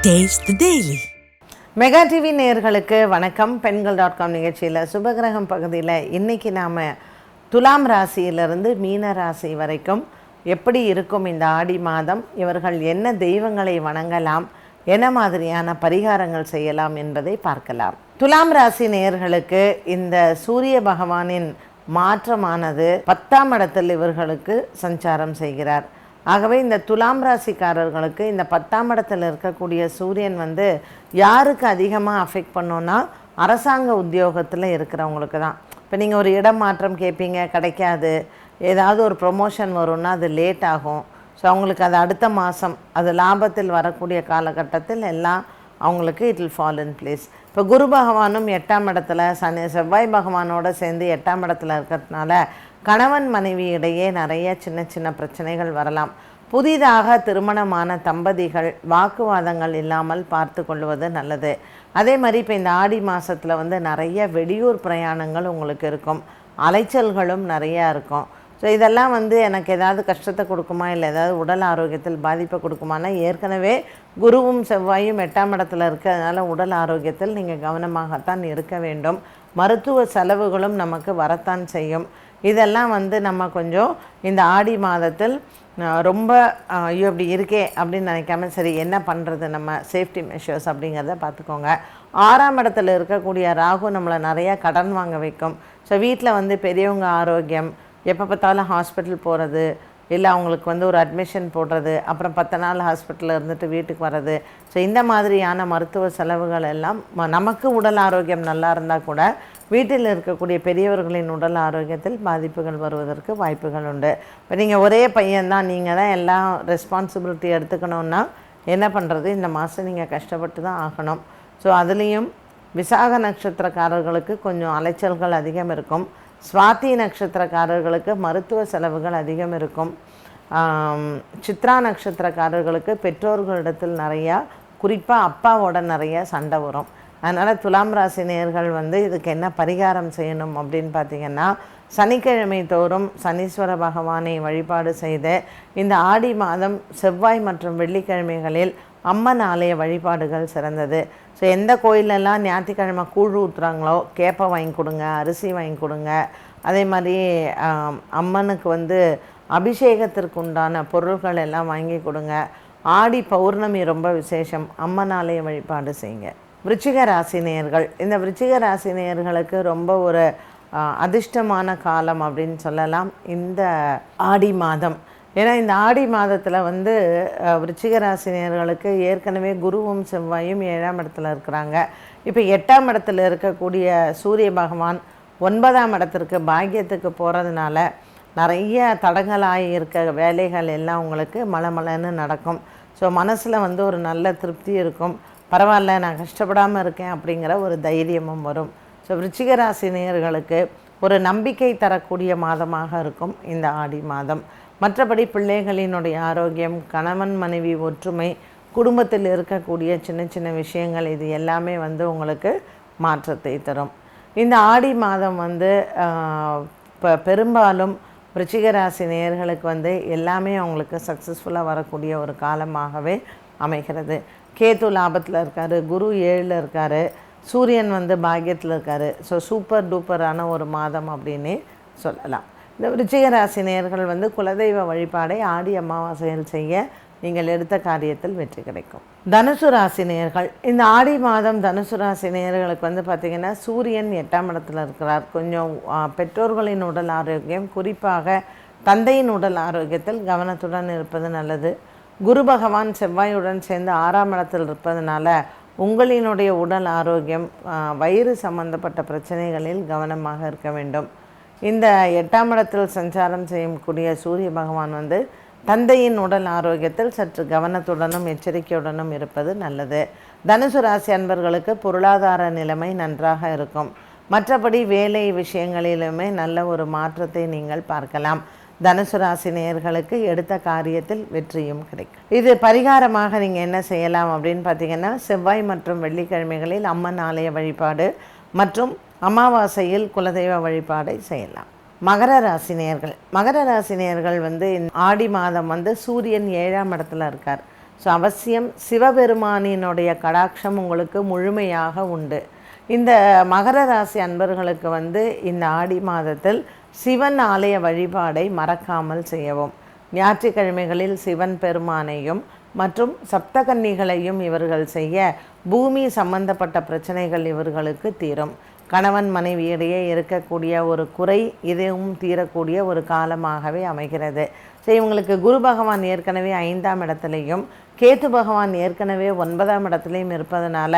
Taste the Daily. Mega TV நேயர்களுக்கு வணக்கம். பெண்கள்.com நிகழ்ச்சியில் சுபகிரகம் பகுதியில் இன்றைக்கி நாம் துலாம் ராசியிலிருந்து மீன ராசி வரைக்கும் எப்படி இருக்கும் இந்த ஆடி மாதம், இவர்கள் என்ன தெய்வங்களை வணங்கலாம், என்ன மாதிரியான பரிகாரங்கள் செய்யலாம் என்பதை பார்க்கலாம். துலாம் ராசி நேயர்களுக்கு இந்த சூரிய பகவானின் மாற்றமானது 10ஆம் இடத்தில் இவர்களுக்கு சஞ்சாரம் செய்கிறார். ஆகவே இந்த துலாம் ராசிக்காரர்களுக்கு இந்த 10ஆம் இடத்தில் இருக்கக்கூடிய சூரியன் யாருக்கு அதிகமாக அஃபெக்ட் பண்ணோன்னா அரசாங்க உத்தியோகத்தில் இருக்கிறவங்களுக்கு தான். இப்போ நீங்கள் ஒரு இடம் மாற்றம் கேட்பீங்க, கிடைக்காது. ஏதாவது ஒரு ப்ரொமோஷன் வரும்னா அது லேட் ஆகும். ஸோ அவங்களுக்கு அது அடுத்த மாதம் அது லாபத்தில் வரக்கூடிய காலகட்டத்தில் எல்லாம் அவங்களுக்கு it will fall in place. இப்போ குரு பகவானும் 8ஆம் இடத்துல, செவ்வாய் பகவானோடு சேர்ந்து 8ஆம் இடத்துல இருக்கிறதுனால கணவன் மனைவி இடையே நிறைய சின்ன சின்ன பிரச்சனைகள் வரலாம். புதிதாக திருமணமான தம்பதிகள் வாக்குவாதங்கள் இல்லாமல் பார்த்து கொள்வது நல்லது. அதே மாதிரி இப்போ இந்த ஆடி மாதத்தில் நிறைய வெளியூர் பிரயாணங்கள் உங்களுக்கு இருக்கும், அலைச்சல்களும் நிறையா இருக்கும். ஸோ இதெல்லாம் எனக்கு ஏதாவது கஷ்டத்தை கொடுக்குமா, இல்லை ஏதாவது உடல் ஆரோக்கியத்தில் பாதிப்பை கொடுக்குமானா, ஏற்கனவே குருவும் செவ்வாயும் 8ஆம் இடத்துல இருக்கிறதுனால உடல் ஆரோக்கியத்தில் நீங்கள் கவனமாகத்தான் இருக்க வேண்டும். மருத்துவ செலவுகளும் நமக்கு வரத்தான் செய்யும். இதெல்லாம் நம்ம கொஞ்சம் இந்த ஆடி மாதத்தில் ரொம்ப ஐயோ இப்படி இருக்கே அப்படின்னு நினைக்காம, சரி என்ன பண்ணுறது, நம்ம சேஃப்டி மெஷர்ஸ் அப்படிங்கிறத பார்த்துக்கோங்க. 6ஆம் இடத்துல இருக்கக்கூடிய ராகு நம்மளை நிறையா கடன் வாங்க வைக்கும். ஸோ வீட்டில் பெரியவங்க ஆரோக்கியம், எப்போ பார்த்தாலும் ஹாஸ்பிட்டல் போகிறது, இல்லை அவங்களுக்கு ஒரு அட்மிஷன் போடுறது, அப்புறம் 10 நாள் ஹாஸ்பிட்டலில் இருந்துட்டு வீட்டுக்கு வர்றது. ஸோ இந்த மாதிரியான மருத்துவ செலவுகள் எல்லாம் நமக்கு உடல் ஆரோக்கியம் நல்லா இருந்தால் கூட வீட்டில் இருக்கக்கூடிய பெரியவர்களின் உடல் ஆரோக்கியத்தில் பாதிப்புகள் வருவதற்கு வாய்ப்புகள் உண்டு. இப்போ நீங்கள் ஒரே பையன்தான், நீங்கள் தான் எல்லாம் ரெஸ்பான்சிபிலிட்டி எடுத்துக்கணுன்னா என்ன பண்ணுறது, இந்த மாதம் நீங்கள் கஷ்டப்பட்டு தான் ஆகணும். ஸோ அதுலேயும் விசாக நட்சத்திரக்காரர்களுக்கு கொஞ்சம் அலைச்சல்கள் அதிகம் இருக்கும். சுவாதி நட்சத்திரக்காரர்களுக்கு மருத்துவ செலவுகள் அதிகம் இருக்கும். சித்ரா நட்சத்திரக்காரர்களுக்கு பெற்றோர்களிடத்தில் நிறையா, குறிப்பாக அப்பாவோட நிறைய சண்டை வரும். அதனால் துலாம் ராசி நேயர்கள் இதுக்கு என்ன பரிகாரம் செய்யணும் அப்படின்னு பார்த்திங்கன்னா, சனிக்கிழமை தோறும் சனீஸ்வர பகவானை வழிபாடு செய்து இந்த ஆடி மாதம் செவ்வாய் மற்றும் வெள்ளிக்கிழமைகளில் அம்மன் ஆலய வழிபாடுகள் சிறந்தது. ஸோ எந்த கோயிலெல்லாம் ஞாயிற்றுக்கிழமை கூழ் ஊற்றுறாங்களோ கேப்பை வாங்கி கொடுங்க, அரிசி வாங்கி கொடுங்க. அதே மாதிரி அம்மனுக்கு அபிஷேகத்திற்கு உண்டான பொருட்கள் எல்லாம் வாங்கி கொடுங்க. ஆடி பௌர்ணமி ரொம்ப விசேஷம், அம்மன் ஆலய வழிபாடு செய்யுங்க. விருச்சிக ராசி நேயர்கள், இந்த விருச்சிக ராசி நேயர்களுக்கு ரொம்ப ஒரு அதிர்ஷ்டமான காலம் அப்படின்னு சொல்லலாம் இந்த ஆடி மாதம். ஏன்னா இந்த ஆடி மாதத்தில் விருச்சிக ராசி நேயர்களுக்கு ஏற்கனவே குருவும் செவ்வாயும் 7ஆம் இடத்துல இருக்கிறாங்க. இப்போ 8ஆம் இடத்துல இருக்கக்கூடிய சூரிய பகவான் 9ஆம் இடத்திற்கு பாக்கியத்துக்கு போகிறதுனால நிறைய தடங்களாகி இருக்க வேலைகள் எல்லாம் உங்களுக்கு மலமலன்னு நடக்கும். ஸோ மனசில் ஒரு நல்ல திருப்தி இருக்கும். பரவாயில்ல, நான் கஷ்டப்படாமல் இருக்கேன் அப்படிங்கிற ஒரு தைரியமும் வரும். ஸோ விருச்சிக ராசி நேயர்களுக்கு ஒரு நம்பிக்கை தரக்கூடிய மாதமாக இருக்கும் இந்த ஆடி மாதம். மற்றபடி பிள்ளைகளினுடைய ஆரோக்கியம், கணவன் மனைவி ஒற்றுமை, குடும்பத்தில் இருக்கக்கூடிய சின்ன சின்ன விஷயங்கள், இது எல்லாமே உங்களுக்கு மாற்றத்தை தரும். இந்த ஆடி மாதம் இப்போ பெரும்பாலும் விருச்சிக ராசி நேயர்களுக்கு எல்லாமே அவங்களுக்கு சக்ஸஸ்ஃபுல்லாக வரக்கூடிய ஒரு காலமாகவே அமைகிறது. கேது லாபத்தில் இருக்கார், குரு 7ல் இருக்கார், சூரியன் பாக்கியத்தில் இருக்கார். ஸோ சூப்பர் டூப்பரான ஒரு மாதம் அப்படின்னே சொல்லலாம். இந்த விருச்சிக ராசி நேயர்கள் குலதெய்வ வழிபாடை ஆடி அமாவாசையில் செய்ய நீங்கள் எடுத்த காரியத்தில் வெற்றி கிடைக்கும். தனுசு ராசி நேயர்கள், இந்த ஆடி மாதம் தனுசு ராசி நேயர்களுக்கு பார்த்திங்கன்னா சூரியன் 8ஆம் இடத்துல இருக்கிறார். கொஞ்சம் பெற்றோர்களின் உடல் ஆரோக்கியம், குறிப்பாக தந்தையின் உடல் ஆரோக்கியத்தில் கவனத்துடன் இருப்பது நல்லது. குரு பகவான் செவ்வாயுடன் சேர்ந்து 6ஆம் இடத்தில் இருப்பதனால உங்களினுடைய உடல் ஆரோக்கியம், வயிறு சம்பந்தப்பட்ட பிரச்சனைகளில் கவனமாக இருக்க வேண்டும். இந்த 8ஆம் இடத்தில் சஞ்சாரம் செய்யக்கூடிய சூரிய பகவான் தந்தையின் உடல் ஆரோக்கியத்தில் சற்று கவனத்துடனும் எச்சரிக்கையுடனும் இருப்பது நல்லது. தனுசு ராசி அன்பர்களுக்கு பொருளாதார நிலைமை நன்றாக இருக்கும். மற்றபடி வேலை விஷயங்களிலுமே நல்ல ஒரு மாற்றத்தை நீங்கள் பார்க்கலாம். தனுசு ராசி நேயர்களுக்கு எடுத்த காரியத்தில் வெற்றியும் கிடைக்கும். இது பரிகாரமாக நீங்கள் என்ன செய்யலாம் அப்படின்னு பார்த்தீங்கன்னா, செவ்வாய் மற்றும் வெள்ளிக்கிழமைகளில் அம்மன் ஆலய வழிபாடு மற்றும் அமாவாசையில் குலதெய்வ வழிபாடை செய்யலாம். மகர ராசி நேயர்கள், ஆடி மாதம் சூரியன் 7ஆம் இடத்துல இருக்கார். ஸோ அவசியம் சிவபெருமானினுடைய கடாட்சம் உங்களுக்கு முழுமையாக உண்டு. இந்த மகர ராசி அன்பர்களுக்கு இந்த ஆடி மாதத்தில் சிவன் ஆலய வழிபாடை மறக்காமல் செய்யவும். ஞாயிற்றுக்கிழமைகளில் சிவன் பெருமானையும் மற்றும் சப்தகன்னிகளையும் இவர்கள் செய்ய பூமி சம்பந்தப்பட்ட பிரச்சனைகள் இவர்களுக்கு தீரும். கணவன் மனைவியிடையே இருக்கக்கூடிய ஒரு குறை இதுவும் தீரக்கூடிய ஒரு காலமாகவே அமைகிறது. ஸோ இவங்களுக்கு குரு பகவான் ஏற்கனவே 5ஆம் இடத்துலையும் கேத்து பகவான் ஏற்கனவே 9ஆம் இடத்துலையும் இருப்பதனால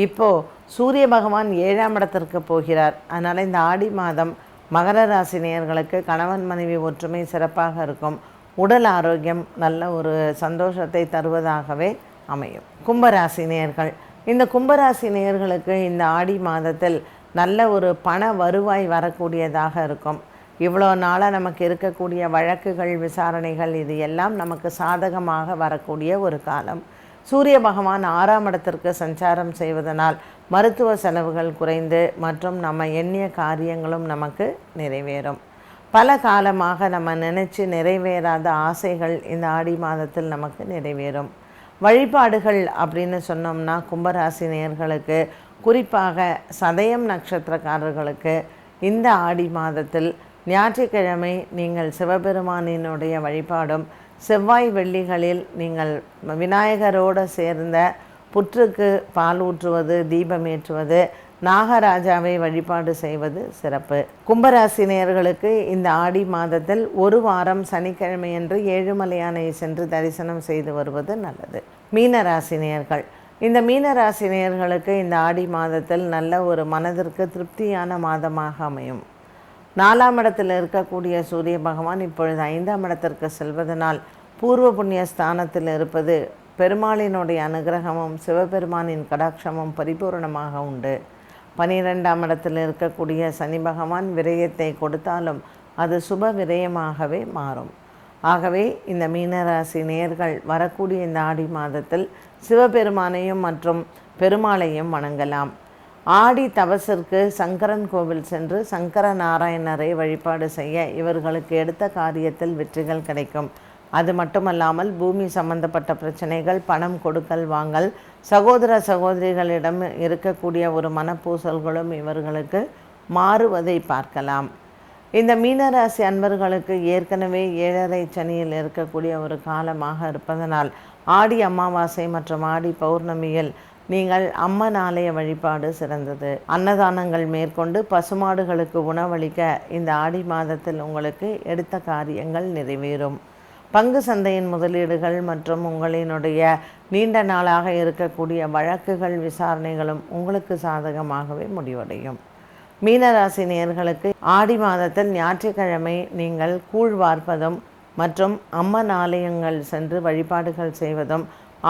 இப்போது சூரிய பகவான் 7ஆம் இடத்திற்கு போகிறார். அதனால் இந்த ஆடி மாதம் மகர ராசி நேயர்களுக்கு கணவன் மனைவி ஒற்றுமை சிறப்பாக இருக்கும். உடல் ஆரோக்கியம் நல்ல ஒரு சந்தோஷத்தை தருவதாகவே அமையும். கும்பராசி நேயர்கள், இந்த கும்பராசி நேயர்களுக்கு இந்த ஆடி மாதத்தில் நல்ல ஒரு பண வருவாய் வரக்கூடியதாக இருக்கும். இவ்வளோ நாளாக நமக்கு இருக்கக்கூடிய வழக்குகள் விசாரணைகள் இது எல்லாம் நமக்கு சாதகமாக வரக்கூடிய ஒரு காலம். சூரிய பகவான் 6ஆம் இடத்திற்கு சஞ்சாரம் செய்வதனால் மருத்துவ செலவுகள் குறைந்து மற்றும் நம்ம எண்ணிய காரியங்களும் நமக்கு நிறைவேறும். பல காலமாக நம்ம நினச்சி நிறைவேறாத ஆசைகள் இந்த ஆடி மாதத்தில் நமக்கு நிறைவேறும். வழிபாடுகள் அப்படின்னு சொன்னோம்னா கும்பராசி நேயர்களுக்கு குறிப்பாக சதயம் நட்சத்திரக்காரர்களுக்கு இந்த ஆடி மாதத்தில் ஞாயிற்றுக்கிழமை நீங்கள் சிவபெருமானினுடைய வழிபாடும் செவ்வாய் வெள்ளிகளில் நீங்கள் விநாயகரோடு சேர்ந்த புற்றுக்கு பால் ஊற்றுவது தீபமேற்றுவது நாகராஜாவை வழிபாடு செய்வது சிறப்பு. கும்பராசி நேயர்களுக்கு இந்த ஆடி மாதத்தில் ஒரு வாரம் சனிக்கிழமையன்று ஏழுமலையானை சென்று தரிசனம் செய்து வருவது நல்லது. மீனராசி நேயர்கள், இந்த மீனராசி நேயர்களுக்கு இந்த ஆடி மாதத்தில் நல்ல ஒரு மனதிற்கு திருப்தியான மாதமாக அமையும். 4ஆம் இடத்தில் இருக்கக்கூடிய சூரிய பகவான் இப்பொழுது 5ஆம் இடத்திற்கு செல்வதனால் பூர்வ புண்ணிய ஸ்தானத்தில் இருப்பது பெருமாளினுடைய அனுகிரகமும் சிவபெருமானின் கடாட்சமும் பரிபூர்ணமாக உண்டு. 12ஆம் இடத்தில் இருக்கக்கூடிய சனி பகவான் விரயத்தை கொடுத்தாலும் அது சுப விரயமாகவே மாறும். ஆகவே இந்த மீனராசி நேயர்கள் வரக்கூடிய இந்த ஆடி மாதத்தில் சிவபெருமானையும் மற்றும் பெருமாளையும் வணங்கலாம். ஆடி தவசிற்கு சங்கரன் கோவில் சென்று சங்கர நாராயணரை வழிபாடு செய்ய இவர்களுக்கு எடுத்த காரியத்தில் வெற்றிகள் கிடைக்கும். அது மட்டுமல்லாமல் பூமி சம்பந்தப்பட்ட பிரச்சனைகள், பணம் கொடுக்கல் வாங்கல், சகோதர சகோதரிகளிடம் இருக்கக்கூடிய ஒரு மனப்பூசல்களும் இவர்களுக்கு மாறுவதை பார்க்கலாம். இந்த மீனராசி அன்பர்களுக்கு ஏற்கனவே 7.5 சனியில் இருக்கக்கூடிய ஒரு காலமாக இருப்பதனால் ஆடி அமாவாசை மற்றும் ஆடி பௌர்ணமியில் நீங்கள் அம்மன் ஆலய வழிபாடு சிறந்தது. அன்னதானங்கள் மேற்கொண்டு பசுமாடுகளுக்கு உணவளிக்க இந்த ஆடி மாதத்தில் உங்களுக்கு எடுத்த காரியங்கள் நிறைவேறும். பங்கு சந்தையின் முதலீடுகள் மற்றும் உங்களினுடைய நீண்ட நாளாக இருக்கக்கூடிய வழக்குகள் விசாரணைகளும் உங்களுக்கு சாதகமாகவே முடிவடையும். மீனராசி நேயர்களுக்கு ஆடி மாதத்தில் ஞாயிற்றுக்கிழமை நீங்கள் கூழ் வார்ப்பதும் மற்றும் அம்மன் ஆலயங்கள் சென்று வழிபாடுகள் செய்வதும்,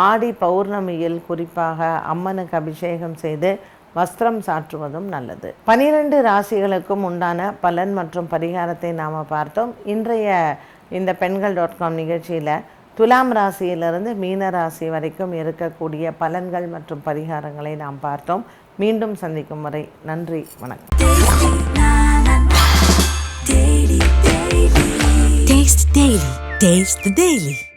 ஆடி பௌர்ணமியில் குறிப்பாக அம்மனுக்கு அபிஷேகம் செய்து வஸ்திரம் சாற்றுவதும் நல்லது. 12 ராசிகளுக்கும் உண்டான பலன் மற்றும் பரிகாரத்தை நாம் பார்த்தோம். இன்றைய இந்த Pengal.com நிகழ்ச்சியில் துலாம் ராசியிலிருந்து மீன ராசி வரைக்கும் இருக்கக்கூடிய பலன்கள் மற்றும் பரிகாரங்களை நாம் பார்த்தோம். மீண்டும் சந்திக்கும் வரை நன்றி, வணக்கம். Taste the Daily.